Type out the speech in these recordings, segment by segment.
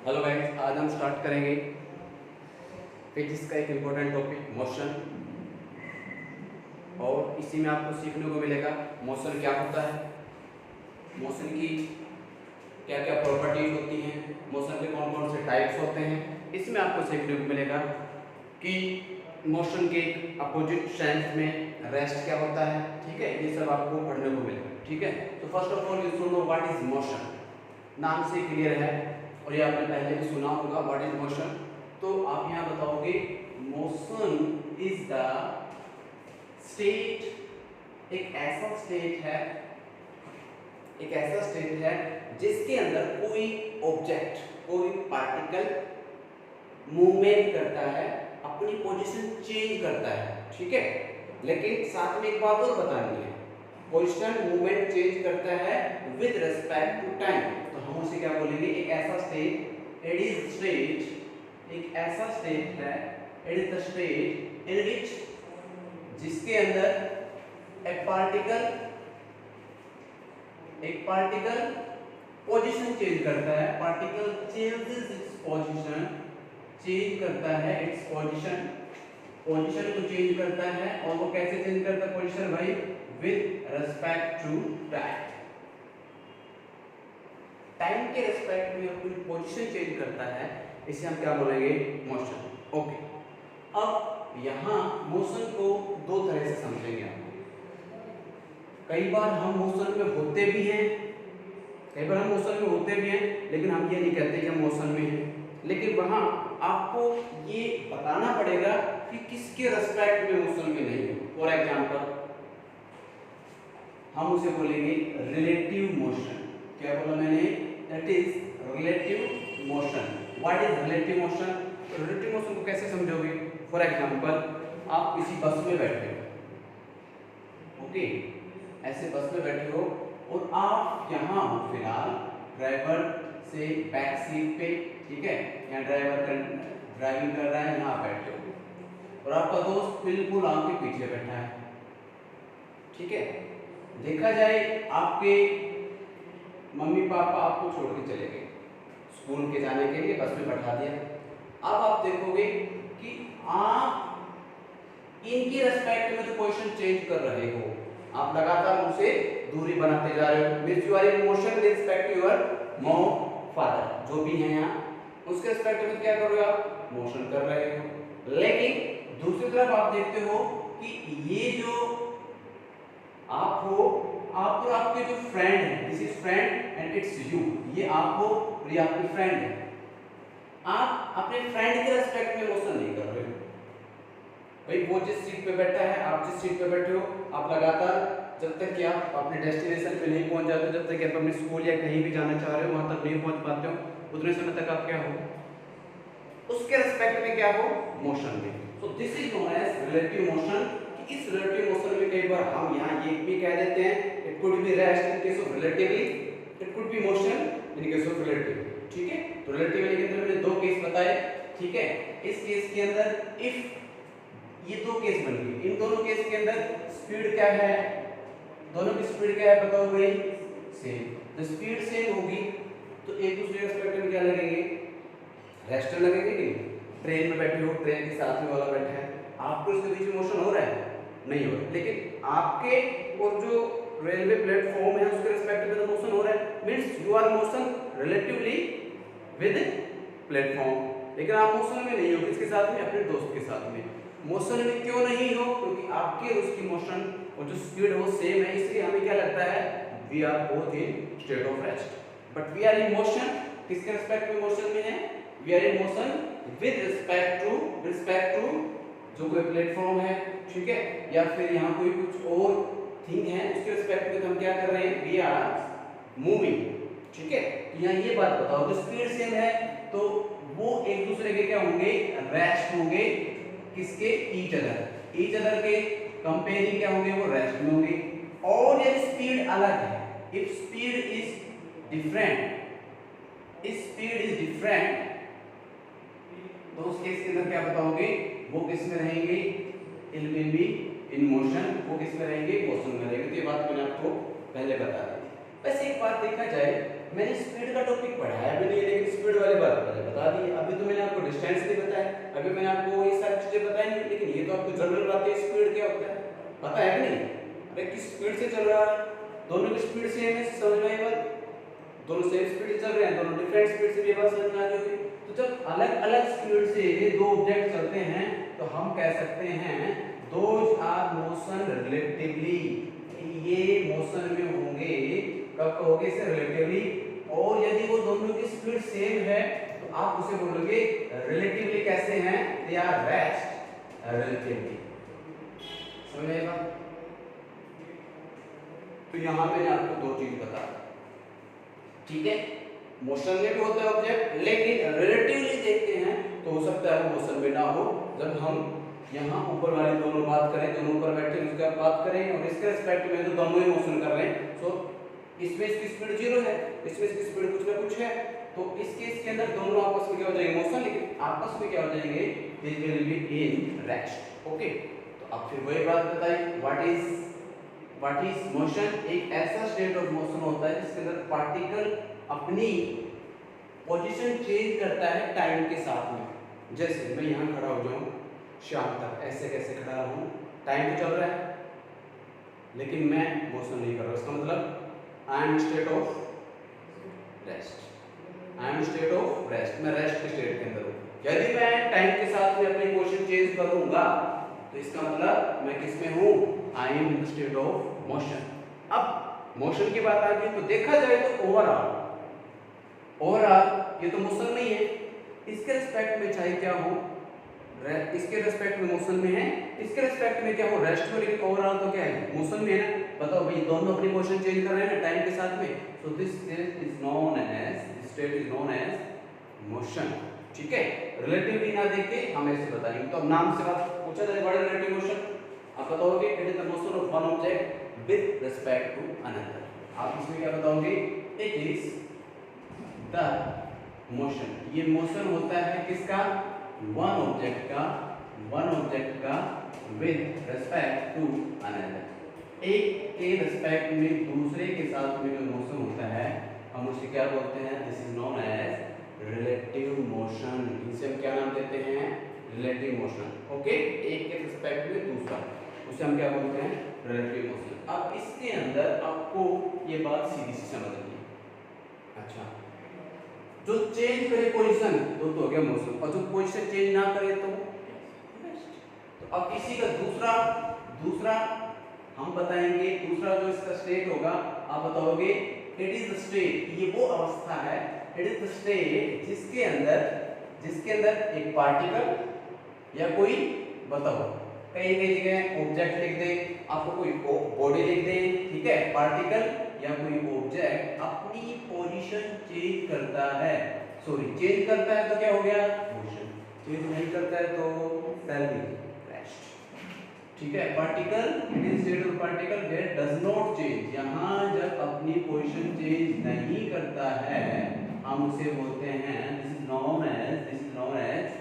Hello guys, आज हम start करेंगे फिजिक्स का एक इम्पोर्टेंट टॉपिक मोशन। और इसी में आपको सीखने को मिलेगा मोशन क्या होता है, मोशन की क्या क्या प्रॉपर्टीज होती हैं, मोशन के कौन कौन से टाइप्स होते हैं। इसमें आपको सीखने को मिलेगा कि मोशन के अपोजिट सेंस में रेस्ट क्या होता है। ठीक है, ये सब आपको पढ़ने को मिलेगा। ठीक है, तो first of all you should know what is motion. नाम से क्लियर है और ये आपने पहले भी सुना होगा व्हाट इज मोशन। तो आप यहाँ बताओगे मोशन इज द स्टेट, एक ऐसा स्टेट है जिसके अंदर कोई ऑब्जेक्ट, कोई पार्टिकल मूवमेंट करता है, अपनी पोजीशन चेंज करता है। ठीक है, लेकिन साथ में एक बात और बतानी है, पोजीशन मूवमेंट चेंज करता है विद रिस्पेक्ट टू टाइम। तो हम उसे क्या बोलेंगे, एक ऐसा स्टेट, इट इज स्टेट, एक ऐसा स्टेट है, it is the state in which, जिसके अंदर एक पार्टिकल पोजीशन चेंज करता है, particle changes its position, change करता है इट्स पोजीशन, पोजीशन को चेंज करता है। और वो कैसे चेंज करता है पोजीशन भाई, with respect to time, time के रिस्पेक्ट में अपनी पोजीशन चेंज करता है, इसे हम क्या बोलेंगे, मोशन। ओके, अब यहाँ मोशन को दो तरह से समझेंगे हम। कई बार हम मोशन में होते भी हैं, लेकिन हम ये नहीं कहते कि हम मोशन में हैं। लेकिन वहां आपको ये बताना पड़ेगा कि किसके रिस्पेक्ट में मोशन में नहीं हो। फॉर एग्जांपल हम उसे बोलेंगे रिलेटिव मोशन। क्या बोला मैंने, that is relative motion. What is relative motion? Relative motion को कैसे समझोगे? फॉर एग्जांपल आप किसी बस में बैठे हो, ओके, ऐसे बस में बैठे हो और आप यहाँ हो फिलहाल ड्राइवर से बैक सीट पे, ठीक है, यहाँ ड्राइवर ड्राइविंग कर रहा है, यहाँ बैठे हो और आपका दोस्त बिल्कुल आपके पीछे बैठा है। ठीक है, देखा जाए आपके मम्मी पापा आपको छोड़ के चले गए, स्कूल के जाने के लिए बस में बैठा दिया। अब आप देखोगे कि आप इनकी रेस्पेक्ट में जो पोजीशन चेंज कर रहे हो, आप लगातार उनसे दूरी बनाते जा रहे हो। Means you are in motion with respect to your mom father, जो भी है यहाँ, उसके रिस्पेक्ट में क्या कर रहे हो, आप मोशन कर रहे हो। लेकिन दूसरी तरफ आप देखते हो कि ये जो आप हो, आप और आपके जो फ्रेंड है, this is friend and it's you, ये आप हो और ये आपकी फ्रेंड है, आप अपने फ्रेंड के रिस्पेक्ट में मोशन नहीं कर रहे हो। भाई वो जिस सीट पे बैठा है, आप जिस सीट पे बैठे हो, आप लगातार जब तक कि आप अपने डेस्टिनेशन पे नहीं पहुंच जाते, जब तक कि आप अपने स्कूल या कहीं भी जाना चाह रहे हो वहां तक नहीं पहुंच पाते हो, उतने समय तक आप क्या हो, उसके रिस्पेक्ट में क्या हो, मोशन में। So this is known as relative motion. इस रिलेटिव मोशन में कई बार हम यहाँ ये भी कह देते हैं, it could B rest in case of relatively, it could B motion in case of relative. ठीक है, तो रिलेटिवली के अंदर मैंने दो केस बताए। ठीक है, इस केस के अंदर इफ ये दो केस बन गए, इन दोनों केस के अंदर स्पीड क्या है, दोनों की स्पीड क्या है बताओ भाई, सेम। तो स्पीड सेम होगी तो एक दूसरे के रिस्पेक्ट में क्या लगेंगे, रेस्टर लगेंगे कि नहीं। ट्रेन में बैठे हो, ट्रेन के साथ में वाला बैठा है, आपको इसके बीच में मोशन हो रहा है, नहीं हो रहा, लेकिन आपके और जो रेलवे प्लेटफॉर्म है उसके रिस्पेक्ट में तो मोशन हो रहा है। Means you R motion relatively with platform, लेकिन आप मोशन में नहीं हो, किसके साथ में, अपने दोस्त के साथ में। मोशन में क्यों नहीं हो, क्योंकि आपकी और उसकी मोशन और जो स्पीड है वो सेम है, इसलिए हमें क्या लगता है, we are both in state of rest. But we are in motion, किसके रिस्पेक्ट में मोशन में है, we are in motion with respect to जो कोई प्लेटफॉर्म है, ठीक है, या फिर यहाँ कोई कुछ और थिंग है उसके रिस्पेक्ट में, तो हम क्या कर रहे हैं, वी आर मूविंग। ठीक है, तो यहाँ ये बात बताओ, तो स्पीड सेम है तो वो एक दूसरे के क्या होंगे, रेस्ट होंगे, किसके, ईच अदर के कंपेयरिंग क्या होंगे, वो रेस्ट में होंगे। और यदि स्पीड अलग है, इफ स्पीड इज डिफरेंट, तो उस केस के अंदर क्या बताओगे, वो किस में रहेंगे, it will be in motion, वो किस में रहेंगे, मोशन में रहेंगे। तो ये बात मैंने आपको पहले बता दी। वैसे एक बात देखा जाए मैंने स्पीड का टॉपिक पढ़ाया भी नहीं है, लेकिन स्पीड वाली बात मैंने बता दी। अभी तो मैंने आपको डिस्टेंस नहीं बताया, अभी मैंने आपको ये सारी चीजें बताई नहीं, लेकिन ये तो आपको जनरल बात है, स्पीड क्या होता है पता है कि नहीं? अरे किस स्पीड से चल रहा है, दोनों की स्पीड सेम है, समझ में आई बात? दोनों सेम स्पीड से चल रहे हैं, दोनों डिफरेंट स्पीड से, ये बात समझ में आ जाएगी। तो जब अलग अलग स्पीड से दो ऑब्जेक्ट चलते हैं तो हम कह सकते हैं दोज आर मोशन रिलेटिवली, ये मोशन में होंगे, कब कहोगे इसे रिलेटिवली। और यदि वो दोनों की स्पीड सेम है तो आप उसे बोलोगे रिलेटिवली कैसे हैं, दे आर रेस्ट रिलेटिवली। समझ आएगा? तो यहां मैंने आपको दो चीज बता, ठीक है, मोशन में भी होता है ऑब्जेक्ट, लेकिन रिलेटिवली देखते हैं तो हो सकता है वो मोशन में ना हो। जब हम यहाँ ऊपर वाली दोनों बात करें, दोनों ऊपर बैठे हैं उसका बात करें, और इसके रिस्पेक्ट में तो दोनों ही मोशन कर रहे हैं, सो इसमें इसकी स्पीड 0 है, इसमें इसकी स्पीड कुछ ना कुछ है, तो इस केस के अंदर दोनों आपस में क्या हो जाएंगे मोशन, लेकिन आपस में क्या हो जाएंगे, they will be in rest. Okay, तो अब फिर वही बात बताइए, व्हाट इज मोशन? एक ऐसा स्टेट ऑफ मोशन होता है जिसके अंदर पार्टिकल अपनी पोजीशन चेंज करता है टाइम के साथ में। जैसे मैं यहाँ खड़ा हो जाऊँ शाम तक, ऐसे कैसे खड़ा रहूँ, टाइम तो चल रहा है लेकिन मैं मोशन नहीं कर रहा, इसका मतलब I am state of rest, I am state of rest, मैं रेस्ट के स्टेट के अंदर हूँ। यदि मैं टाइम के साथ में अपनी पोजीशन चेंज करूँगा तो इसका मतलब मैं किस में हूँ, I am in the state of motion. अब मोशन की बात आ गई तो देखा जाए तो ओवरऑल ये तो मोशन नहीं है, इसके रिस्पेक्ट में चाहे क्या हो, इसके रिस्पेक्ट में मोशन में है, इसके रिस्पेक्ट में क्या हो, रेस्ट में, लेकिन ओवरऑल तो क्या है, मोशन में है ना। बताओ भाई, दोनों अपनी पोजीशन चेंज कर रहे हैं ना टाइम के साथ में, so this state is known as motion. ठीक है, रिलेटिवली ना देख के हम ऐसे बताएंगे। तो अब नाम से बात पूछा जाए, व्हाट इज रिलेटिव मोशन, आप बताओगे it is the motion of one object with respect to another. आप इसमें क्या बताओगे, इट इज द मोशन, ये मोशन होता है किसका, वन ऑब्जेक्ट का विद रिस्पेक्ट टू अनदर, एक के रिस्पेक्ट में दूसरे के साथ में जो मोशन होता है हम उसे क्या बोलते हैं, this is known as relative motion. इसे हम क्या नाम देते हैं, रिलेटिव मोशन। ओके, एक के रिस्पेक्ट में दूसरा, उसे हम क्या बोलते हैं, रिलेटिव मोशन। अब इसके अंदर आपको ये बात सीधी सी समझनी है। अच्छा, जो चेंज करे पोजीशन तो हो गया मोशन, और जो पोजीशन चेंज ना करे तो रेस्ट। तो अब इसी का दूसरा हम बताएंगे, दूसरा जो इसका स्टेट होगा आप बताओगे इट इज द स्टेट, ये वो अवस्था है, इट इज द स्टेट जिसके अंदर एक पार्टिकल या कोई, बताओ कई जगह ऑब्जेक्ट लिख दे, आपको कोई बॉडी लिख दे, ठीक है, पार्टिकल या कोई ऑब्जेक्ट अपनी पोजीशन चेंज करता है, चेंज करता है तो क्या हो गया, मोशन। चेंज नहीं करता है तो रेस्ट। ठीक है, particle, it is state of particle where does not change, यहाँ जब अपनी पोजीशन चेंज नहीं करता है हम उसे बोलते हैं दिस इज नोन एज,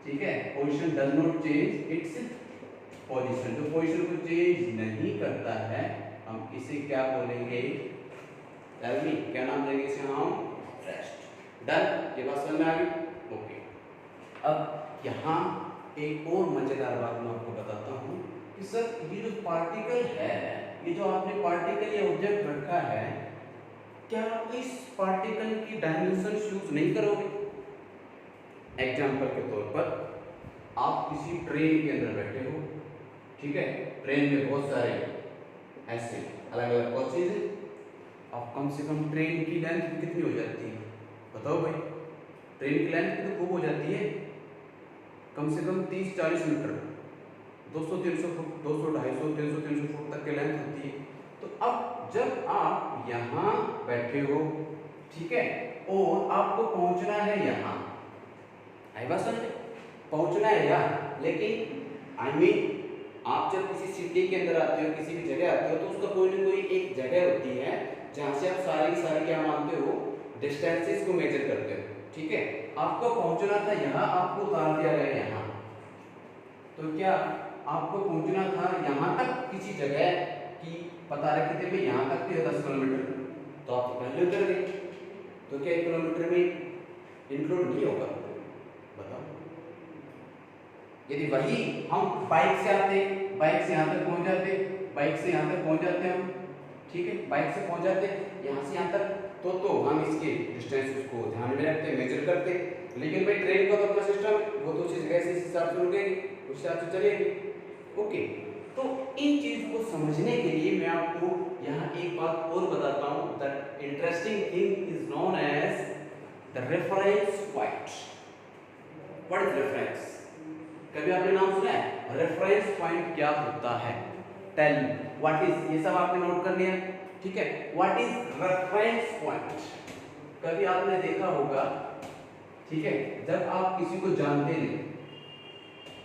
ठीक है, position does not change its position, जो पोजीशन को चेंज नहीं करता है हम इसे क्या बोलेंगे, टेल मी, क्या नाम देंगे इसे हम, रेस्ट। डन, ये बात समझ में आ गई? ओके, अब यहाँ एक और मजेदार बात मैं आपको बताता हूँ कि सर ये जो पार्टिकल है, ये जो आपने पार्टिकल या ऑब्जेक्ट रखा है, क्या आप इस पार्टिकल की डायमेंशन यूज नहीं करोगे? एग्जाम्पल के तौर पर आप किसी ट्रेन के अंदर बैठे हो, ठीक है, ट्रेन में बहुत सारे ऐसे अलग अलग कोचेज हैं, अब कम से कम ट्रेन की लेंथ कितनी हो जाती है, बताओ भाई, ट्रेन की लेंथ तो खूब हो जाती है, कम से कम 30-40 मीटर, 200-300 फुट, 200-250, 300-300 फुट तक की लेंथ होती है। तो अब जब आप यहाँ बैठे हो, ठीक है, और आपको पहुँचना है यहाँ, आई बात समझे, पहुँचना है यहाँ, लेकिन आई मीन आप जब किसी सिटी के अंदर आते हो, किसी भी जगह आते हो, तो उसका कोई ना कोई एक जगह होती है जहाँ से आप सारी क्या मानते हो, डिस्टेंसेस को मेजर करते हो, ठीक है, आपको पहुंचना था यहाँ, आपको उतार दिया गया यहाँ, तो क्या आपको पहुंचना था यहाँ तक किसी जगह की, पता रखते थे यहाँ तक 10 किलोमीटर, तो आप पहले उतर गए, तो क्या किलोमीटर में इंक्लूड नहीं होगा? बताओ। यदि वही हम बाइक से आते, बाइक से यहाँ तक पहुँच जाते, बाइक से यहाँ तक पहुँच जाते हम, ठीक है, बाइक से पहुँच जाते यहाँ से यहाँ तक, तो हम इसके डिस्टेंस को ध्यान में रखते, मेजर करते। लेकिन भाई ट्रेन का तो अपना सिस्टम, वो तो उसी जगह से इस हिसाब से रुकेगी, उस हिसाब से चलेगी। ओके, तो इन चीज को समझने के लिए मैं आपको यहाँ एक बात और बताता हूँ। That interesting thing is known as the reference point. What is reference? कभी आपने नाम सुना है? रेफरेंस पॉइंट क्या होता है? टेल मी व्हाट इज, ये सब आपने नोट कर लिया, ठीक है। What is reference point? कभी आपने देखा होगा, ठीक है, जब आप किसी को जानते नहीं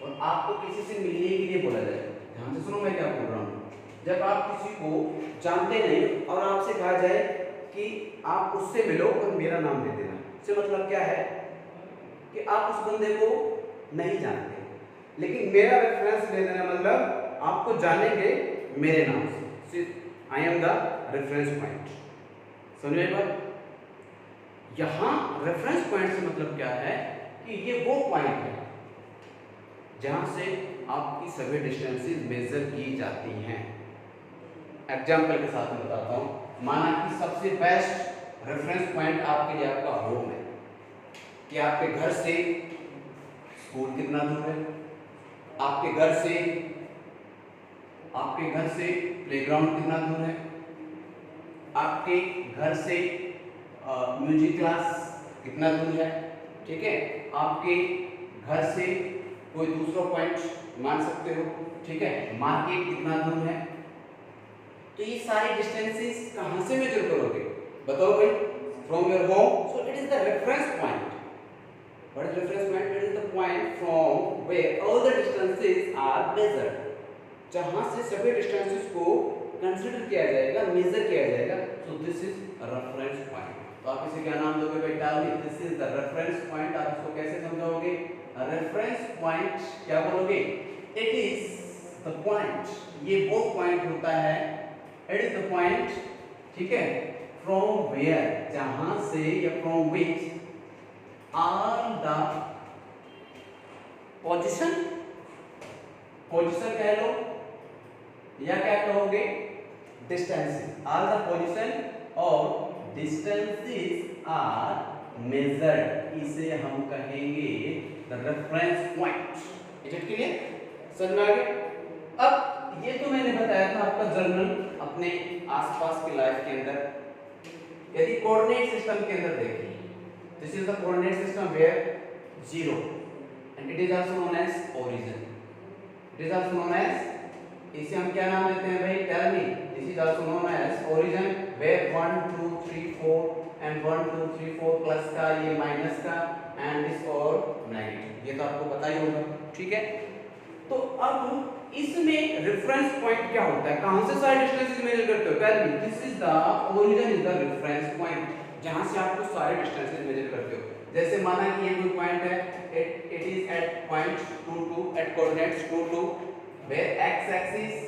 और आपको किसी से मिलने के लिए बोला जाए, ध्यान से सुनो मैं क्या बोल रहा हूँ। जब आप किसी को जानते नहीं और आपसे कहा जाए कि आप उससे मिलो और मेरा नाम दे देना, इससे मतलब क्या है कि आप उस बंदे को नहीं जानते, लेकिन मेरा रेफरेंस दे देना मतलब आपको जानेंगे मेरे नाम से। I am the reference point. समझे बात? यहाँ रेफरेंस पॉइंट से मतलब क्या है कि ये वो पॉइंट है जहां से आपकी सभी डिस्टेंसेस मेजर की जाती हैं। एग्जाम्पल के साथ मैं बताता हूँ। माना कि सबसे बेस्ट रेफरेंस पॉइंट आपके लिए आपका होम है, कि आपके घर से स्कूल कितना दूर है, आपके घर से प्लेग्राउंड कितना दूर है, आपके घर से म्यूजिक क्लास कितना दूर है, ठीक है, आपके घर से कोई दूसरा पॉइंट मान सकते हो, ठीक है, मार्केट कितना दूर है। तो ये सारे डिस्टेंसेस कहां से मेजर करोगे? बताओ भाई। From your home, so it is the reference point. What is reference point? It is the point from where all the distances are measured, जहां से सभी डिस्टेंसेस को कंसीडर किया जाएगा, मेजर किया जाएगा। सो दिस इज रेफरेंस पॉइंट। तो आप इसे क्या नाम दोगे बेटा? This is the reference point. आप इसको कैसे समझाओगे? रेफरेंस पॉइंट क्या बोलोगे? इट इज द पॉइंट, ये वो पॉइंट होता है, इट इज द पॉइंट, ठीक है, फ्रॉम वेयर, जहां से, या from which all the position कह लो, या क्या कहोगे? डिस्टेंसेस। ऑल द पोजीशन और डिस्टेंसेस आर मेजर्ड, इसे हम कहेंगे the reference point. Is it clear? समझ में आ गया? अब ये तो मैंने बताया था आपका जर्नल, अपने आसपास की लाइफ के अंदर। यदि कोऑर्डिनेट सिस्टम के अंदर देखें, this is the coordinate system where 0 and it is also known as origin. It is also known as, इसे हम क्या नाम देते हैं भाई? Tell me. This is also known as origin where 1 2 3 4 and 1 2 3 4 plus का, ये माइनस का, एंड दिस और नेगेटिव। ये तो आपको पता ही होगा, ठीक है। तो अब इसमें रेफरेंस पॉइंट क्या होता है? कहां से सारे डिस्टेंसेस मेजर करते हो? Tell me. This is the origin, is the reference point, जहां से आपको सारे डिस्टेंसेस मेजर करते हो। जैसे माना कि ये कोई पॉइंट है, it is at point 2 2 at coordinates 2 2 where x axis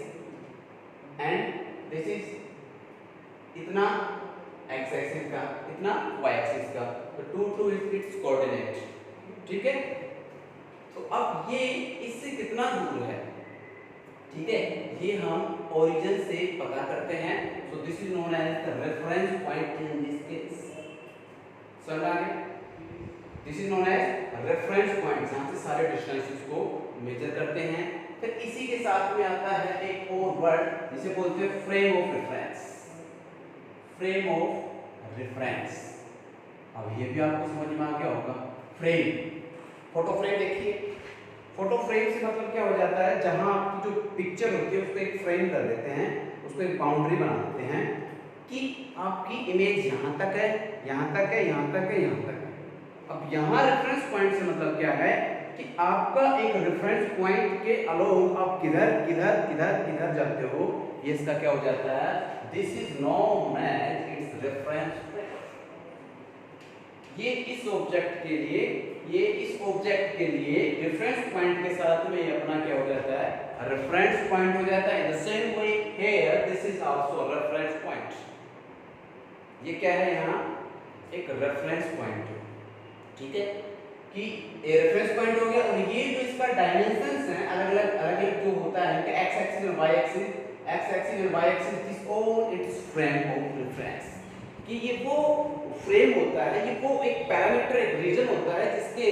and this is इतना x axis का, इतना y axis का, तो 2 2 is its coordinate, ठीक है। तो अब ये इससे कितना दूर है, ठीक है, ये हम ओरिजिन से पता करते हैं। So this is known as the reference point in this case. समझ आ गया? This is known as reference point, जहां से सारे डिस्टेंसेस को मेजर करते हैं। फिर इसी के साथ में आता है एक और वर्ड जिसे बोलते हैं frame of reference. Frame of reference, अब ये भी आपको समझ में आ गया होगा। फ्रेम, फोटो फ्रेम देखिए। फोटो फ्रेम से मतलब क्या हो जाता है? जहां आपकी जो पिक्चर होती है उसको एक फ्रेम कर देते हैं, उसको एक बाउंड्री बना देते हैं कि आपकी इमेज यहाँ तक है, यहाँ तक है, यहाँ तक है, यहाँ तक है। अब यहाँ रेफरेंस पॉइंट से मतलब क्या है कि आपका एक रेफरेंस पॉइंट के अलोंग आप किधर किधर किधर किधर जाते हो, ये इसका क्या हो जाता है? This is known as its reference point. ये इस ऑब्जेक्ट के लिए, ये इस ऑब्जेक्ट के लिए रेफरेंस पॉइंट के साथ में ये अपना क्या हो जाता है? रेफरेंस पॉइंट हो जाता है। The same way here this is also reference point. ये क्या है? यहाँ एक रेफरेंस पॉइंट, ठीक है, कि ये रेफरेंस पॉइंट हो गया। और ये जो इसका डायमेंशंस हैं अलग-अलग जो होता है कि x एक्सिस और y axis this all it's frame of reference, कि ये वो फ्रेम होता है, ये वो एक पैरामीटर, एक रीजन होता है जिसके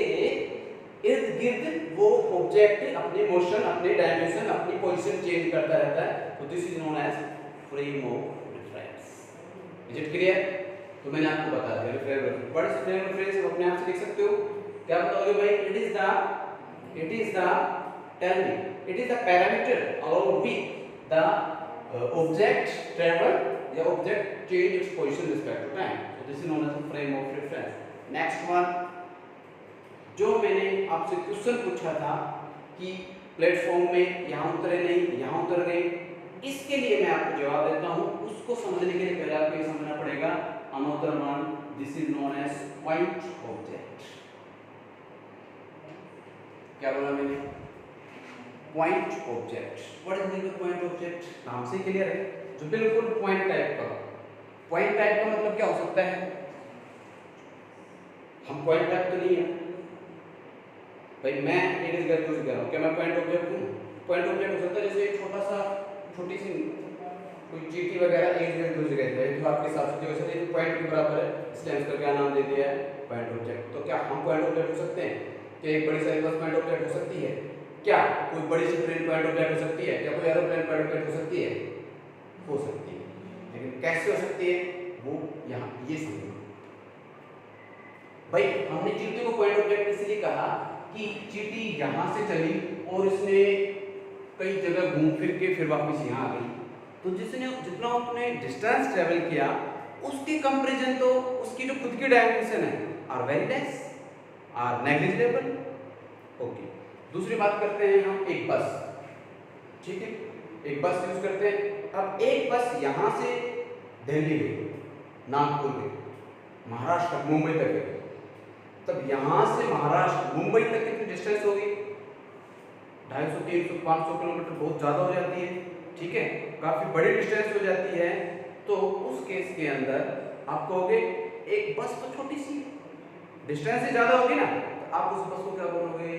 इर्द गिर्द वो ऑब्जेक्ट अपनी मोशन, अपनी डायमेंशन, अपनी पोजीशन चेंज करता रहता है। तो this is known as frame of reference. Is it clear? तो मैंने आपको बता दिया frame of, what is frame of reference, आप अपने आप से लिख सकते हो। क्या बताओगे भाई? It is the tell me, it is the parameter along with the object travel, the object change its position with respect to time. So this is known as the frame of reference. Next one, जो मैंने आपसे question पूछा था कि platform में यहाँ उतरे नहीं, यहाँ उतर गए, इसके लिए मैं आपको जवाब देता हूँ। उसको समझने के लिए पहले आपको ये समझना पड़ेगा another one, this is known as point object. क्या बोला मैंने? Point object. What is mean by point object? नाम से क्लियर है, जो बिल्कुल पॉइंट टाइप का। पॉइंट टाइप का मतलब क्या हो सकता है? हम पॉइंट टाइप तो नहीं है भाई, मैं एक जगह यूज कर रहा हूँ, क्या मैं पॉइंट ऑब्जेक्ट हूँ? पॉइंट ऑब्जेक्ट हो सकता है जैसे एक छोटा सा, छोटी सी कोई चीटी वगैरह एक जगह दूसरी जगह है, तो आपके हिसाब से वैसे एक पॉइंट के बराबर है, इसलिए इसका क्या नाम दे दिया है? Point object. तो क्या हम पॉइंट ऑब्जेक्ट हो सकते हैं? क्या एक बड़ी सारी बस पॉइंट ऑब्जेक्ट हो सकती है? क्या कोई बड़ी सी ट्रेन पॉइंट ऑब्जेक्ट हो सकती है? क्या कोई एरोप्लेन पॉइंट ऑब्जेक्ट हो सकती है? हो सकती है, लेकिन कैसे हो सकती है वो यहाँ ये समझो भाई। हमने चींटी को पॉइंट ऑब्जेक्ट इसलिए कहा कि चींटी यहाँ से चली और इसने कई जगह घूम फिर के फिर वापस यहाँ आ गई, तो जिसने जितना उसने डिस्टेंस ट्रेवल किया उसके कंपैरिजन तो उसकी जो खुद की डायमेंशन है are very less, are negligible. Okay, दूसरी बात करते हैं हम एक बस, ठीक है, एक बस यूज करते हैं। अब एक बस यहाँ से दिल्ली गई, नागपुर गई, महाराष्ट्र मुंबई तक गई, तब यहाँ से महाराष्ट्र मुंबई तक कितनी डिस्टेंस होगी? 250, 300, 500 किलोमीटर, बहुत ज़्यादा हो जाती है, ठीक है, काफ़ी बड़ी डिस्टेंस हो जाती है। तो उस केस के अंदर आप कहोगे एक बस तो छोटी सी, डिस्टेंस से ज़्यादा होगी ना, तो आप उस बस को क्या बोलोगे?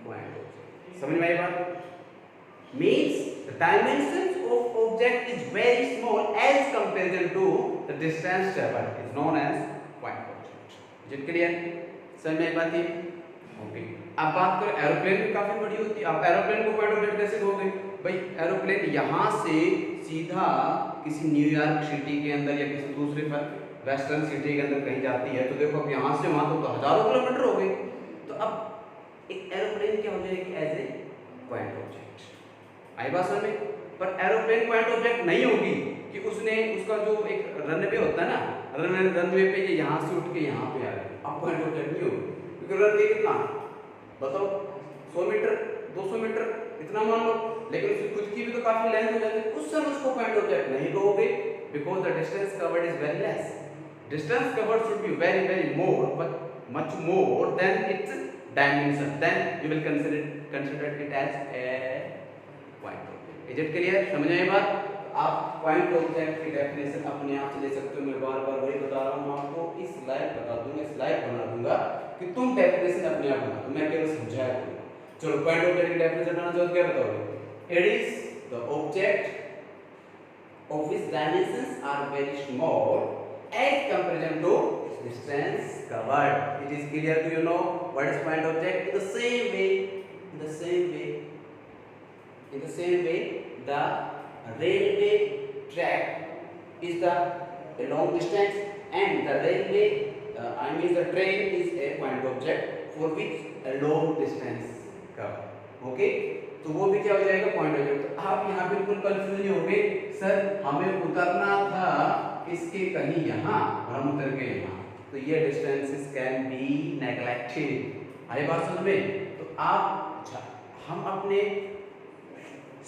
पॉइंट। समझ में आई बात? Means the dimensions of object is very small as comparison to the distance travelled is known as point object. Is it clear? समझ में आई बात ये? ओके, अब बात करें एरोप्लेन भी काफी बड़ी होती है। आप एरोप्लेन को पॉइंट ऑब्जेक्ट कैसे कहोगे? भाई एरोप्लेन यहाँ से सीधा किसी न्यूयॉर्क सिटी के अंदर या किसी दूसरे वेस्टर्न सिटी के अंदर कहीं जाती है, तो देखो अब यहाँ से वहाँ तो हजारों किलोमीटर हो गए, तो अब एक एरोप्लेन क्या हो जाएगी? As a point object. आई बात समझ में? पर एरोप्लेन पॉइंट ऑब्जेक्ट नहीं होगी कि उसने उसका जो एक रनवे होता है ना, रनवे पे ये यहाँ से उठ के यहाँ पे आ गया, अब पॉइंट ऑब्जेक्ट नहीं होगी, क्योंकि रनवे कितना बताओ? 100 मीटर, 200 मीटर, इतना मान लो, लेकिन उसकी खुद की भी तो काफी लेंथ हो जाती है, उस समय उसको पॉइंट ऑब्जेक्ट नहीं कहोगे, because the distance covered is very less. Distance covered should be very very more, but much more than its dimension, then you will consider it as a point object. Is it clear? समझ में आई बात? आप point object की definition अपने आप से ले सकते हो। मैं बार बार वही बता रहा हूँ आपको, इस लाइक बता दूंगा, इस लाइक बना दूंगा कि तुम डेफिनेशन अपने आप बना दो, मैं केवल समझाया करूँगा। चलो पॉइंट ऑब्जेक्ट की डेफिनेशन बनाना चाहो तो क्या बताओगे? It is the object of which dimensions are very small as comparison to distance covered. It is clear to you know what is point object? In the same way, the railway track is a long distance, and the railway the train is a point object for which a long distance covered. Okay, तो वो भी क्या हो जाएगा? Point object. तो आप यहाँ बिल्कुल कंफ्यूज नहीं होंगे, सर हमें उतरना था इसके कहीं यहाँ और हम उतर गए यहाँ, तो ये डिस्टेंसेस कैन बी नेग्लेक्टेड। आई बात समझ में? तो आप अच्छा, हम अपने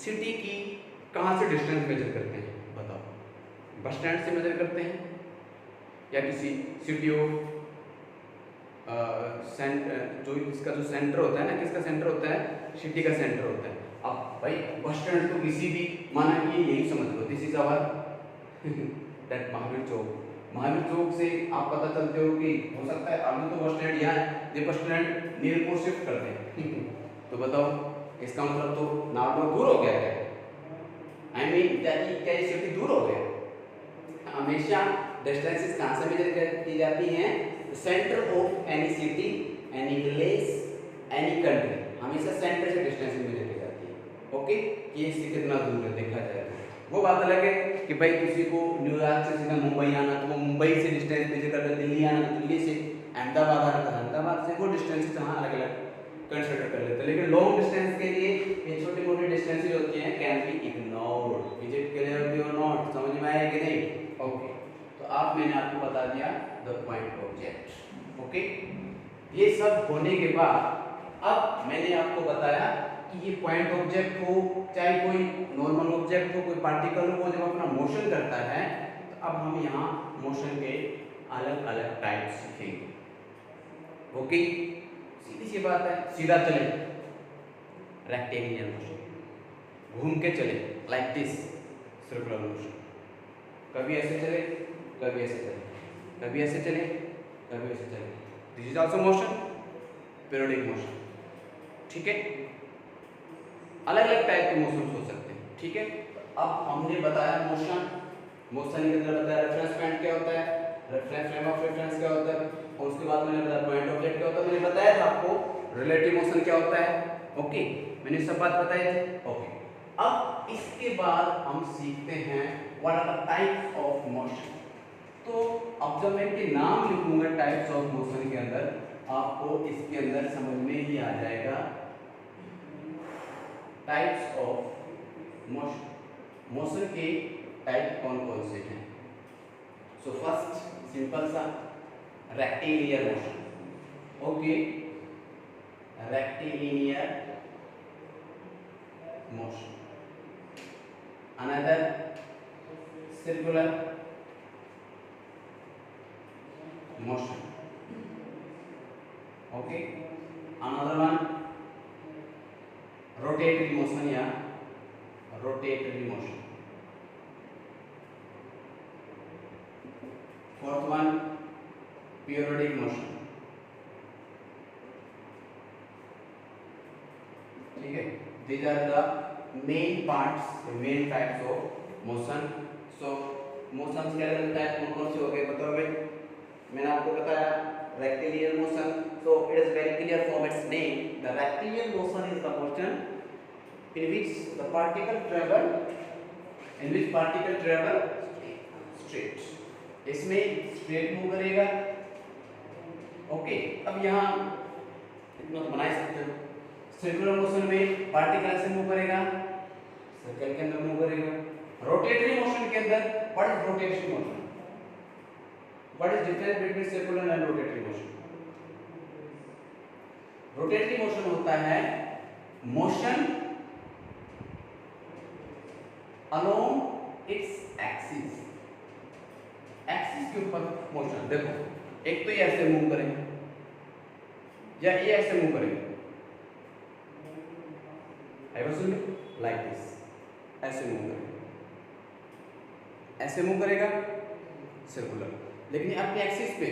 सिटी की कहाँ से डिस्टेंस मेजर करते हैं बताओ? बस स्टैंड से मेजर करते हैं या किसी सिटी ऑफ जो इसका जो सेंटर होता है ना, किसका सेंटर होता है? सिटी का सेंटर होता है। अब भाई बस स्टैंड तो किसी भी, माना कि यही समझ लो, this is our that Mahavir Chowk, Mahavir Chowk से आप पता चलते हो कि हो सकता है अभी तो बस स्टैंड यहाँ है, ये बस स्टैंड नीलपुर शिफ्ट कर दें तो बताओ इसका मतलब तो नागपुर दूर हो गया है, आई मीन क्या ये सिटी दूर हो गया। हमेशा डिस्टेंसेस कहाँ से मेजर की जाती हैं? Centre of any city, any village, any country, हमेशा सेंटर से डिस्टेंस मेजर की जाती है। ओके, ये इससे कितना दूर है देखा जाए तो वो बात अलग है कि भाई किसी को न्यूयॉर्क से सीधा मुंबई आना तो वो मुंबई से डिस्टेंस मेजर कर ले, दिल्ली आना तो दिल्ली से, अहमदाबाद आना तो अहमदाबाद से, वो डिस्टेंसेस यहाँ अलग अलग कंसिडर कर लेते हैं। लेकिन लॉन्ग डिस्टेंस के लिए ये छोटी मोटी डिस्टेंसेज होती हैं, can be ignored. Visit clear होती है और नॉट, समझ में आया कि नहीं? ओके, तो आप मैंने आपको बता दिया द पॉइंट ऑब्जेक्ट। ओके, ये सब होने के बाद अब मैंने आपको बताया कि ये पॉइंट ऑब्जेक्ट हो चाहे कोई नॉर्मल ऑब्जेक्ट हो, कोई पार्टिकल हो, जब अपना मोशन करता है तो अब हम यहाँ मोशन के अलग अलग टाइप सीखेंगे। ओके, सीधी सी बात है, सीधा चले रेक्टेंगुलर मोशन, घूम के चले लाइक दिस सर्कुलर मोशन, कभी ऐसे चले कभी ऐसे चले, कभी ऐसे चले कभी ऐसे चले, this is also motion, periodic motion. ठीक है, अलग अलग टाइप के मोशन हो सकते हैं। ठीक है, अब हमने बताया मोशन, मोशन के अंदर बताया रेफरेंस पॉइंट क्या होता है, रेफरेंस फ्रेम ऑफ रेफरेंस क्या होता है, और उसके बाद मैंने बताया पॉइंट ऑब्जेक्ट क्या होता है, मैंने बताया था आपको रिलेटिव मोशन क्या होता है। ओके, मैंने सब बात बताई थी। ओके, अब इसके बाद हम सीखते हैं what are the types of motion. तो अब जब मैं इनके नाम लिखूंगा टाइप्स ऑफ मोशन के अंदर, आपको इसके अंदर समझ में ही आ जाएगा टाइप्स ऑफ मोशन, मोशन के टाइप कौन कौन से हैं। सो फर्स्ट सिंपल सा rectilinear motion. Okay, rectilinear motion, another circular motion. Okay, another one rotatory motion या rotatory motion. Fourth one periodic motion. ठीक है, these are the main parts, the main types of motion. So motions के अलग type कौन कौन से हो गए बताओ भाई। मैंने आपको बताया rectilinear motion, so it is very clear from its name, the rectilinear motion is the motion in which the particle travel straight, इसमें स्ट्रेट मूव करेगा। ओके, अब यहाँ इतना तो बना ही सकते हो। सर्कुलर मोशन में पार्टिकल ऐसे मूव करेगा, सर्कल के अंदर मूव करेगा। रोटेटरी मोशन के अंदर what is rotation motion, what is difference between circular and rotatory motion. Rotatory motion होता है motion along its axis, axis के ऊपर मोशन। देखो, एक तो ये ऐसे मूव करेगा या ये ऐसे मूव करेगा, लाइक दिस, ऐसे मूव करेगा, ऐसे मूव करेगा सर्कुलर, लेकिन अपने एक्सिस पे,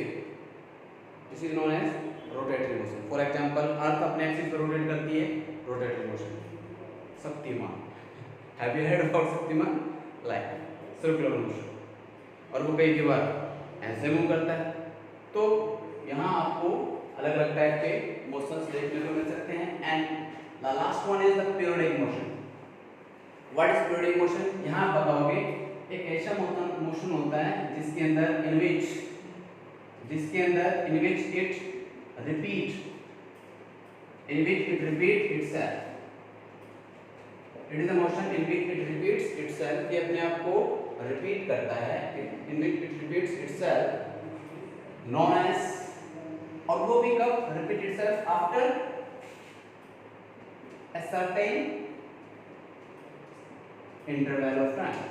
this is known as rotatory motion. For example earth अपने एक्सिस पे रोटेट करती है, rotatory motion. Shaktimaan, have you heard about Shaktimaan? Like circular motion, और वो कई बार ऐसे मूव करता है। तो यहाँ आपको अलग अलग टाइप के मोशंस देखने को मिल सकते हैं। And the last one is the periodic motion. What is periodic motion? यहाँ आप बताओगे एक ऐसा मोशन होता है जिसके अंदर in which it repeat itself. It is a motion in which it repeats itself, ये अपने आप को रिपीट करता है, in which it repeats itself, known as, और वो भी कब repeat itself? After a certain interval of time.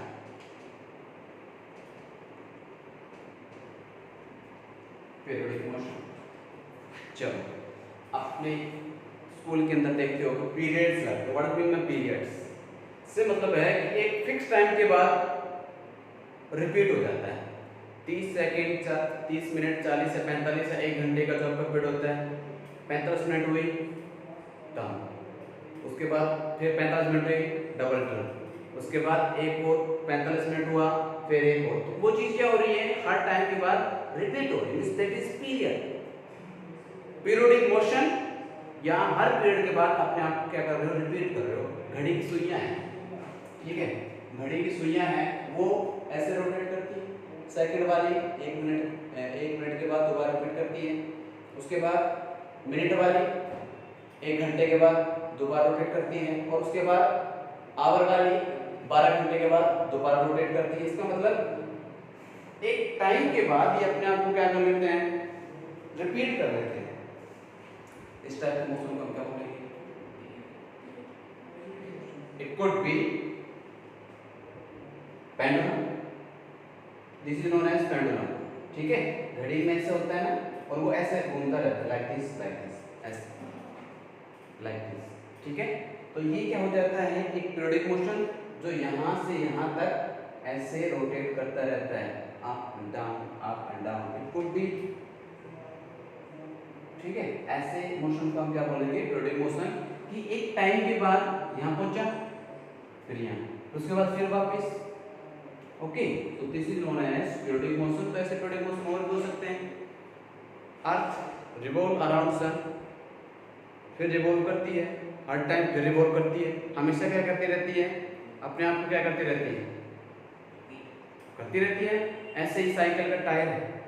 Periodic motion. चलो, अपने स्कूल के अंदर देखते हो पीरियड्स लगते हैं। व्हाट मीन बाय पीरियड्स से मतलब है कि एक फिक्स टाइम के बाद रिपीट हो जाता है। 30 सेकंड 30 मिनट 40 से 45 से 1 घंटे का जो आपका पीरियड होता है, 45 मिनट हुई टर्न, उसके बाद फिर 45 मिनट हुई डबल टर्न, उसके बाद एक और 45 मिनट हुआ, फिर एक और। तो वो चीज क्या हो रही है, हर टाइम के बाद रिपीट हो रही है, that is period, periodic motion. यहाँ हर पीरियड के बाद अपने आप को क्या कर रहे हो, रिपीट कर रहे हो। घड़ी की सुइयां हैं, ठीक है, घड़ी की सुइयां हैं, वो ऐसे रोटेट करती है। सेकंड वाली 1 मिनट के बाद दोबारा रिपीट करती है, उसके बाद मिनट वाली 1 घंटे के बाद दोबारा रोटेट करती है, और उसके बाद आवर वाली 12 घंटे के बाद दोबारा रोटेट करती है। इसका मतलब एक टाइम के बाद ये अपने आप को क्या कर लेते हैं, रिपीट कर लेते हैं। इस टाइप के मोशन को हम क्या बोलेंगे, it could be pendulum, this is known as pendulum, ठीक है। घड़ी में ऐसे होता है ना, और वो ऐसे घूमता रहता है, लाइक दिस ऐसे, लाइक दिस, ठीक है। तो ये क्या हो जाता है, एक पीरियोडिक मोशन जो यहाँ से यहाँ तक ऐसे रोटेट करता रहता है, up and down, it could B, ठीक है। ऐसे मोशन को हम क्या बोलेंगे, पीरियोडिक मोशन, कि एक टाइम के बाद यहाँ पहुंचा, फिर यहाँ, उसके बाद फिर वापस, ओके। तो this is known as periodic motion. तो ऐसे पीरियोडिक मोशन और भी हो सकते हैं। अर्थ रिवॉल्व अराउंड सन, फिर रिवॉल्व करती है हर टाइम, फिर रिवॉल्व करती है, हमेशा क्या करती रहती है, अपने आप को क्या करती रहती है, करती रहती है। ऐसे ही साइकिल का टायर है,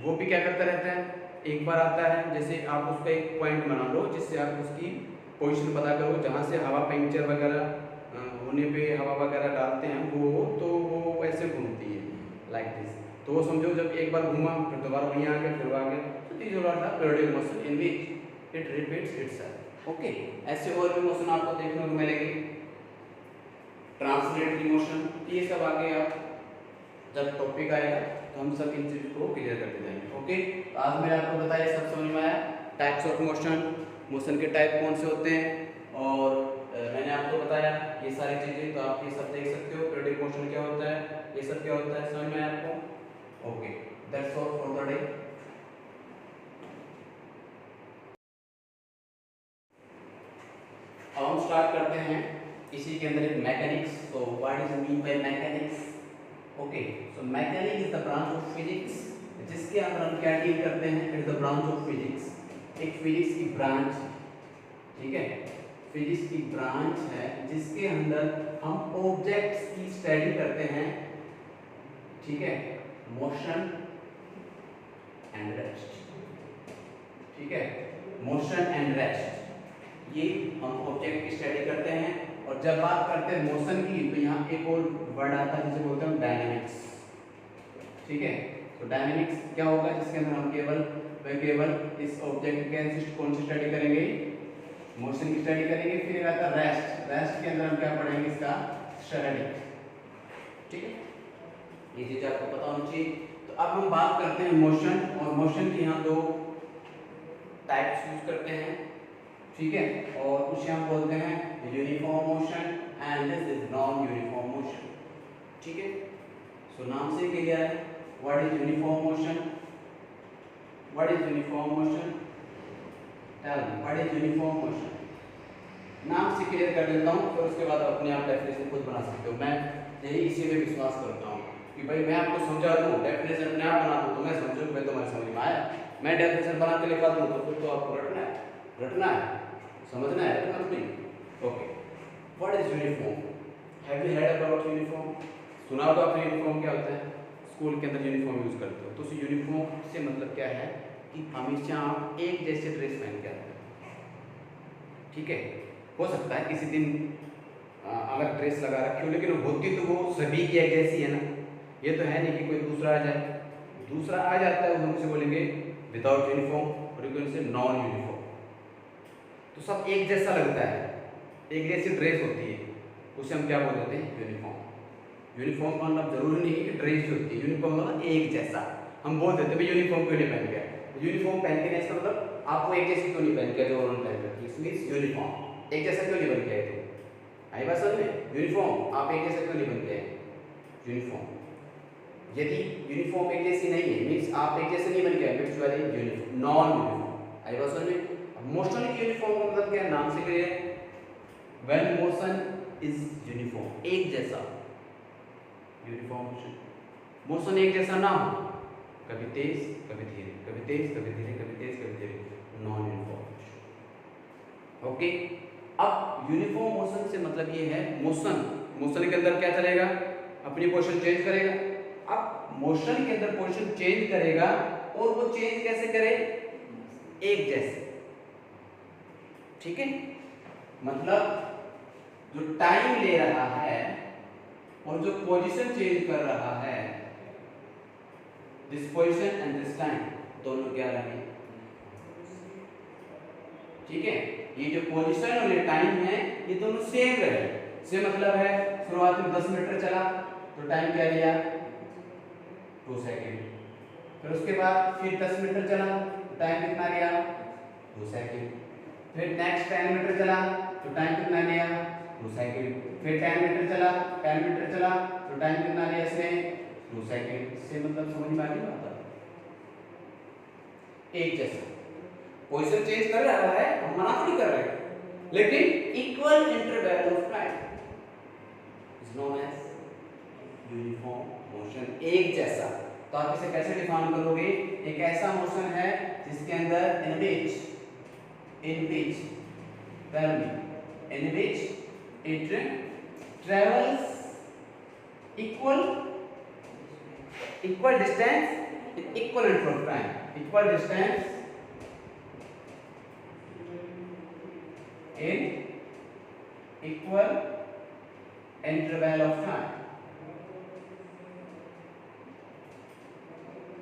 वो भी क्या करता रहता है, एक बार आता है, जैसे आप उसका एक पॉइंट बना लो जिससे आप उसकी पोजीशन पता करो, जहाँ से हवा पंक्चर वगैरह होने पे हवा वगैरह डालते हैं वो, तो वो ऐसे घूमती है, लाइक दिस। तो वो समझो जब एक बार घूमा, फिर दोबारा वहीं आ गया, फिर वो आ गया। तो this is the periodic motion in which it repeats itself, okay. ऐसे और भी मोशन आपको देखने को मिलेगी। ट्रांसलेटरी मोशन, ये सब आगे आप जब टॉपिक आएगा तो हम सब इन चीज़ों को क्लियर करते जाएंगे, ओके। तो आज मैंने आपको बताया, सब समझ में आया, टाइप्स ऑफ मोशन, मोशन के टाइप कौन से होते हैं, और मैंने आपको बताया ये सारी चीज़ें, तो आप ये सब देख सकते हो। पीरियोडिक मोशन क्या होता है, ये सब क्या होता है, समझ में आया आपको, okay. That's all for the day. अब हम स्टार्ट करते हैं इसी के अंदर एक मैकेनिक्स। तो what is mean by mechanics, okay. So mechanics is the branch of physics, जिसके अंदर हम क्या डील करते हैं, it is the branch of physics, एक फिजिक्स की ब्रांच, ठीक है, फिजिक्स की ब्रांच है जिसके अंदर हम ऑब्जेक्ट्स की स्टडी करते हैं, ठीक है, मोशन एंड रेस्ट, ठीक है, मोशन एंड रेस्ट, ये हम ऑब्जेक्ट की स्टडी करते हैं। और जब बात करते हैं मोशन की, तो यहाँ एक और वर्ड आता है जिसे बोलते हैं डायनेमिक्स, ठीक है। तो डायनेमिक्स क्या होगा, जिसके अंदर हम केवल इस ऑब्जेक्ट के कौन सी स्टडी करेंगे, मोशन की स्टडी करेंगे। फिर आता है रेस्ट, रेस्ट के अंदर हम क्या पढ़ेंगे, इसका स्टडी, ठीक है। ये चीज आपको पता होनी चाहिए। तो अब हम बात करते हैं मोशन, और मोशन के यहाँ 2 टाइप्स यूज करते हैं, ठीक है, और उसे हम बोलते हैं uniform motion and this is non uniform motion, ठीक है। सो नाम से क्लियर है, what is uniform motion, what is uniform motion, tell me what is uniform motion. नाम से क्लियर कर देता हूँ, फिर उसके बाद अपने आप डेफिनेशन खुद बना सकते हो। मैं यही इसी में विश्वास करता हूँ कि भाई मैं आपको समझा दूँ, डेफिनेशन अपने आप बना दूँ, तो मैं समझूँ भाई तुम्हारे समझ में आया। मैं डेफिनेशन बना के लिखा दूँ तो फिर तो आपको रटना है, समझना है, रटना नहीं, okay. What is uniform, have you heard about uniform, सुना होगा आपने यूनिफॉर्म क्या होता है, स्कूल के अंदर यूनिफॉर्म यूज करते हो। तो यूनिफॉर्म से मतलब क्या है कि हमेशा आप एक जैसे ड्रेस पहन के आते हो, ठीक है। हो सकता है किसी दिन अलग ड्रेस लगा रखी हो, लेकिन होती तो वो सभी की एक जैसी है ना। ये तो है नहीं कि कोई दूसरा आ जाए, दूसरा आ जाता है हम उसे बोलेंगे विदाउट यूनिफॉर्म, और उनसे नॉन यूनिफॉर्म। तो सब एक जैसा लगता है, एक जैसी ड्रेस होती है, उसे हम क्या बोल देते हैं, यूनिफॉर्म। यूनिफॉर्म का मतलब जरूरी नहीं है कि ड्रेस जो होती है, यूनिफॉर्म मतलब एक जैसा। हम बोल देते हैं भाई यूनिफॉर्म क्यों नहीं पहन के, यूनिफॉर्म पहन के नहीं, इसका मतलब आपको एक जैसी क्यों नहीं पहन के जो उन्होंने पहन रखी, इट मींस यूनिफॉर्म एक जैसा क्यों नहीं बन के आए थे, आई बात समझ में। यूनिफॉर्म आप एक जैसा क्यों नहीं बन के आए, यूनिफॉर्म, यदि यूनिफॉर्म एक जैसी नहीं है, मीन्स आप एक जैसे नहीं बन गया, मीन्स वाली यूनिफॉर्म नॉन यूनिफॉर्म। आई बात समझ में। मोशन की यूनिफॉर्म का मतलब क्या है, नाम से clear. When motion is uniform, एक जैसा, यूनिफॉर्म मोशन, मोशन एक जैसा ना हो, कभी तेज कभी धीरे, कभी तेज कभी धीरे, कभी तेज कभी धीरे, नॉन यूनिफॉर्म मोशन। ओके, अब यूनिफॉर्म मोशन से मतलब ये है मोशन, मोशन के अंदर क्या चलेगा, अपनी पोजीशन चेंज करेगा। अब मोशन के अंदर पोजीशन चेंज करेगा और वो चेंज कैसे करे, एक जैसे, ठीक है। मतलब जो टाइम ले रहा है और जो पोजीशन चेंज कर रहा है, this position and this time, दोनों क्या रहे, ठीक है। ये जो पोजीशन और ये टाइम है ये दोनों सेम रहे। से मतलब है शुरुआत में 10 मीटर चला तो टाइम क्या लिया, 2 सेकंड। फिर उसके बाद फिर 10 मीटर चला तो टाइम कितना लिया, 2 सेकंड। फिर नेक्स्ट 10 मीटर चला तो टाइम कितना लिया, 2 सेकंड। फिर 10 मीटर चला, 10 मीटर चला तो टाइम कितना लिया इसने, 2 सेकंड। से मतलब समझ में आ गई बात, एक जैसा पोजीशन चेंज कर रहा है, हम मना नहीं कर रहे, लेकिन equal interval of time is known as uniform motion, एक जैसा। तो आप इसे कैसे डिफाइन करोगे, एक ऐसा मोशन है जिसके अंदर in which it travels equal distance in equal interval of time, equal distance in equal interval of time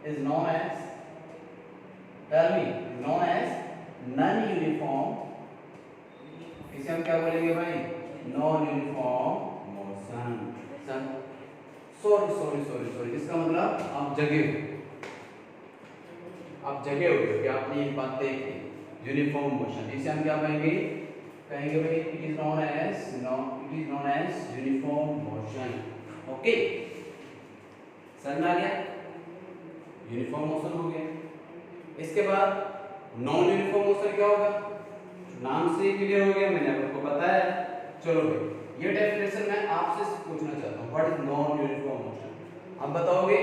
is known as, tell me, is known as non-uniform, इसे हम क्या बोलेंगे भाई, non-uniform motion। सॉरी, इसका मतलब आप जगे हो कि आपने ये बात देखी, यूनिफॉर्म मोशन, इसे हम क्या कहेंगे भाई, it is known as uniform motion. Okay, समझ में आ गया, यूनिफॉर्म मोशन हो गया। इसके बाद नॉन यूनिफॉर्म मोशन क्या होगा, नाम से क्लियर हो गया, मैंने आपको बताया। चलो भाई, ये डेफिनेशन मैं आपसे पूछना चाहता हूँ, what is non uniform motion. आप बताओगे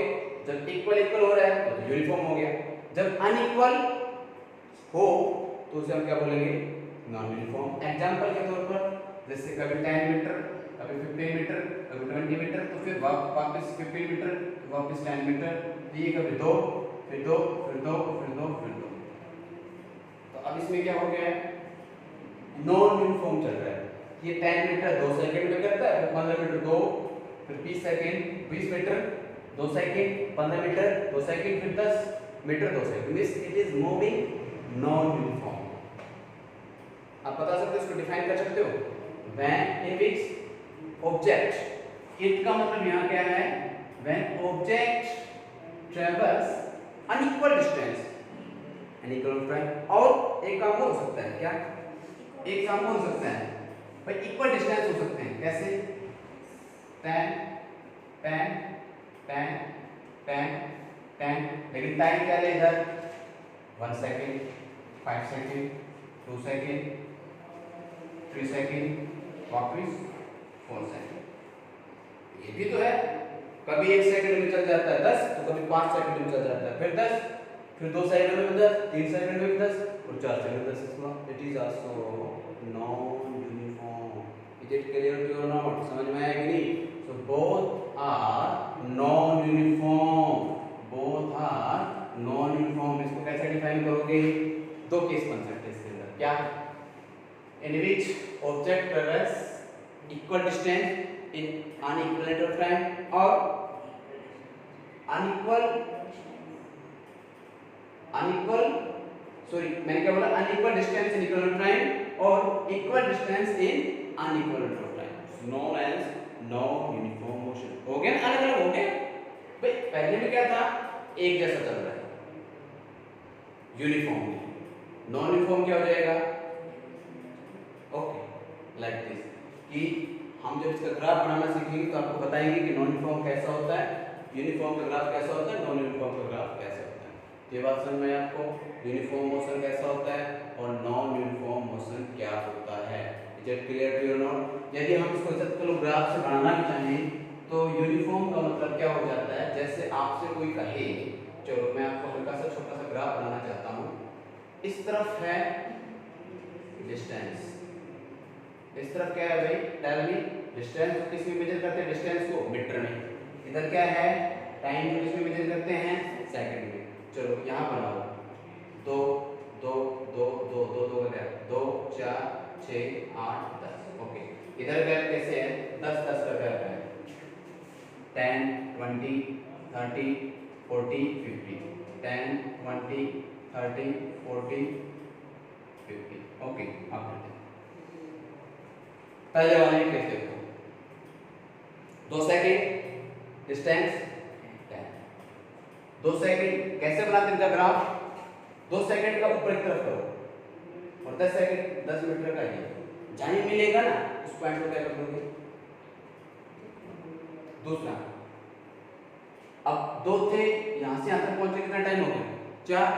जब इक्वल हो रहा है तो यूनिफॉर्म हो गया, जब अनइक्वल हो तो उसे हम क्या बोलेंगे, नॉन यूनिफॉर्म। एग्जांपल के तौर पर जैसे कभी 10 मीटर, कभी 15 मीटर, कभी 20 मीटर, तो फिर वापस 15 मीटर, वापस 10 मीटर, ये कभी 2, फिर 2, फिर 2, फिर 2, फिर 2। तो अब इसमें क्या हो गया, नॉन यूनिफॉर्म चल रहा है। ये 10 मीटर 2 सेकंड में करता है, फिर 15 मीटर 2, फिर 20 second 20 metre 2 second, 15 metre 2 second, फिर 10 metre 2 second, means it is moving non uniform. आप बता सकते हो, इसको डिफाइन कर सकते हो, when in which object, it का मतलब यहां क्या है, when object travels unequal distance, unequal time. और एक काम हो सकता है, क्या एक काम हो सकता है भाई, इक्वल डिस्टेंस हो सकते हैं, कैसे 10 10 10 10 10, लेकिन टाइम क्या है इधर, 1 सेकंड, 5 सेकंड, 2 सेकंड, 3 सेकंड, वापस 4 सेकंड। ये भी तो है, कभी 1 सेकंड में चल जाता है 10, तो कभी 5 सेकंड में चल जाता है, फिर 10, फिर 2 सेकंड में 10, 3 सेकंड में 10 और 4 सेकंड में 10। It is also non uniform. Is it clear to you not, समझ में आया कि नहीं। So both are non uniform, both are non uniform. इसको कैसे डिफाइन करोगे, दो केस कॉन्सेप्ट है इसके अंदर, क्या, in which object travels equal distance in unequal interval of time, और मैंने क्या बोला, unequal distance in equal time और equal distance in unequal interval time, known as non uniform motion. हो गया, अलग अलग हो गया भाई। पहले में क्या था, एक जैसा चल रहा है, यूनिफॉर्म। नॉन यूनिफॉर्म क्या हो जाएगा, ओके, लाइक दिस, कि हम जब इसका ग्राफ बनाना सीखेंगे तो आपको बताएंगे कि नॉन यूनिफॉर्म कैसा होता है यूनिफॉर्म का ग्राफ कैसा होता है, नॉन यूनिफॉर्म का ग्राफ कैसा होता है। तो ये बात समझ में आपको, यूनिफॉर्म मोशन कैसा होता है और नॉन यूनिफॉर्म मोशन क्या होता है। Is it clear to you not? यदि हम इसको चलो ग्राफ से बनाना भी चाहें तो यूनिफॉर्म का मतलब क्या हो जाता है, जैसे आपसे कोई कहे, चलो मैं आपको हल्का सा छोटा सा ग्राफ बनाना चाहता हूँ, इस तरफ है डिस्टेंस, इस तरफ क्या है भाई, टेल मी डिस्टेंस को किस में मेजर करते हैं, डिस्टेंस को मीटर में, इधर क्या है टाइम को किस में मेजर करते हैं, सेकंड में। चलो यहाँ बनाओ, दो दो दो दो दो दो गैप, 2 4 6 8 10, ओके। इधर गैप कैसे है, 10 10 का गैप है, 10 20 30 40 50, 10 20 30 40 50, ओके। आप पहले वाले में कैसे देखो, 2 सेकंड डिस्टेंस 10, 2 सेकंड कैसे बनाते हैं इनका ग्राफ, 2 सेकंड का ऊपर की तरफ करो और 10 सेकंड 10 मीटर का ये जहां मिलेगा ना उस पॉइंट को क्या कर दोगे, दूसरा। अब 2 थे, यहां से यहां तक पहुंचे कितना टाइम हो गया, 4,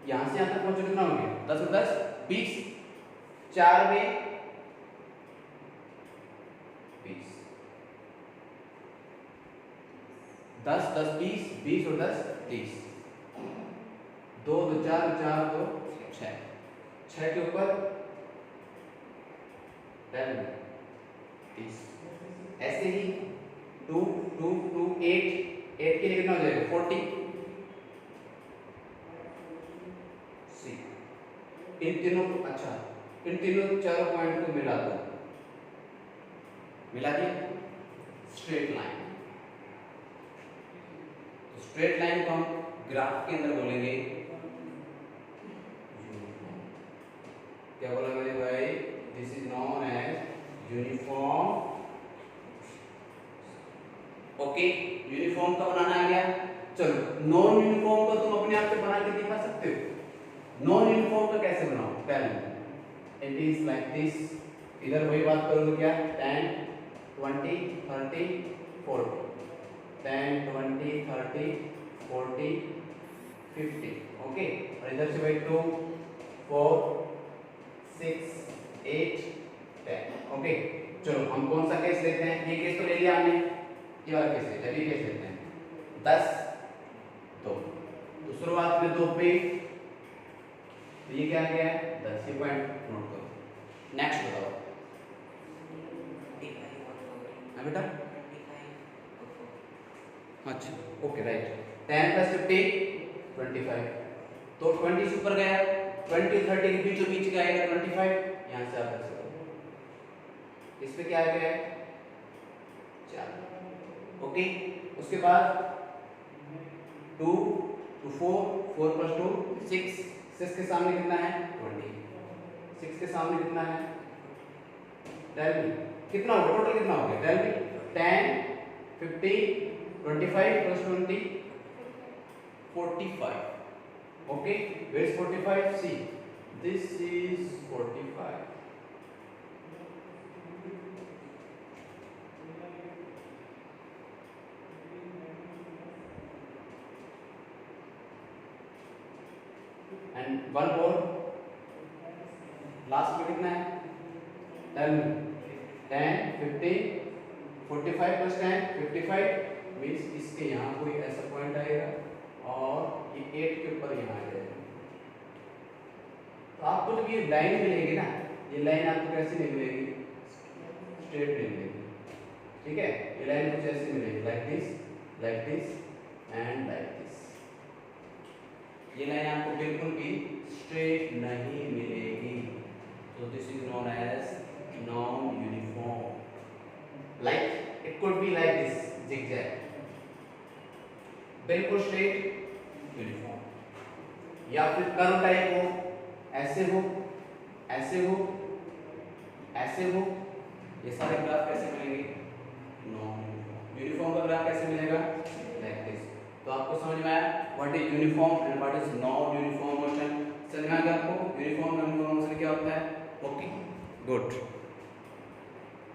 यहां से यहां तक पहुंचे कितना हो गया, 10 और 10 20, 4 में 20, 10 10 20, 20 और 10 30, 2 2 4 4 2 6, 6 के ऊपर 10 30, ऐसे ही 2 2 2 8 8 के लिए कितना हो जाएगा 40, सी इन तीनों को, अच्छा इन तीनों चारों पॉइंट को मिला दो, मिला दिया स्ट्रेट लाइन। तो स्ट्रेट लाइन को हम ग्राफ के अंदर बोलेंगे, क्या बोला मैंने भाई, this is known as uniform, okay. Uniform का बनाना आ गया, चलो नॉन यूनिफॉर्म का तुम अपने आप से बना के दिखा सकते हो। नॉन यूनिफॉर्म का कैसे बनाओ, पहले इट इज लाइक दिस, इधर वही बात करोगे क्या, 10 20 30 40, 10 20 30 40 50, ओके। और इधर से भाई 2 4 6 8 10, ओके। चलो हम कौन सा केस लेते हैं, ये केस तो ले लिया हमने, ये वाला केस लेते हैं, ये केस लेते हैं 10 2, तो शुरुआत में 2 पे, तो ये क्या आ गया है 10, ये पॉइंट नोट करो। नेक्स्ट बताओ, हाँ बेटा, अच्छा ओके राइट, 10 + 50 25, तो 20 से ऊपर गया, 20 30 के बीचों बीच का आएगा 25, यहाँ से आप इस पे क्या आ गया 4, ओके। उसके बाद 2 2 4 4 + 2 6, 6 के सामने कितना है 20, 6 के सामने कितना है, टेल मी कितना होगा, टोटल कितना हो गया, tell me 10 50 25 + 20 45, okay, where is 45, see this is 45, and one more, last में कितना है, 10 10 15 45 + 10 55, मीन्स इसके यहाँ कोई ऐसा पॉइंट आएगा और ये 8 के ऊपर यहाँ आ जाएगा। तो आपको जब ये लाइन मिलेगी ना, ये लाइन आपको कैसे नहीं मिलेगी, स्ट्रेट नहीं मिलेगी, ठीक है। ये लाइन कुछ ऐसे मिलेगी, like this and like this, ये लाइन आपको बिल्कुल भी स्ट्रेट नहीं मिलेगी, तो this is known as non uniform, like it could be like this zigzag, बिल्कुल स्ट्रेट यूनिफॉर्म, या फिर कर्व टाइप हो, ऐसे हो ऐसे हो ऐसे हो, ये सारे ग्राफ कैसे मिलेंगे, नॉन यूनिफॉर्म का ग्राफ कैसे मिलेगा, लाइक दिस। तो आपको समझ में आया what is uniform and what is non uniform motion, समझ में आ गया आपको यूनिफॉर्म एंड नॉन मोशन क्या होता है, ओके गुड।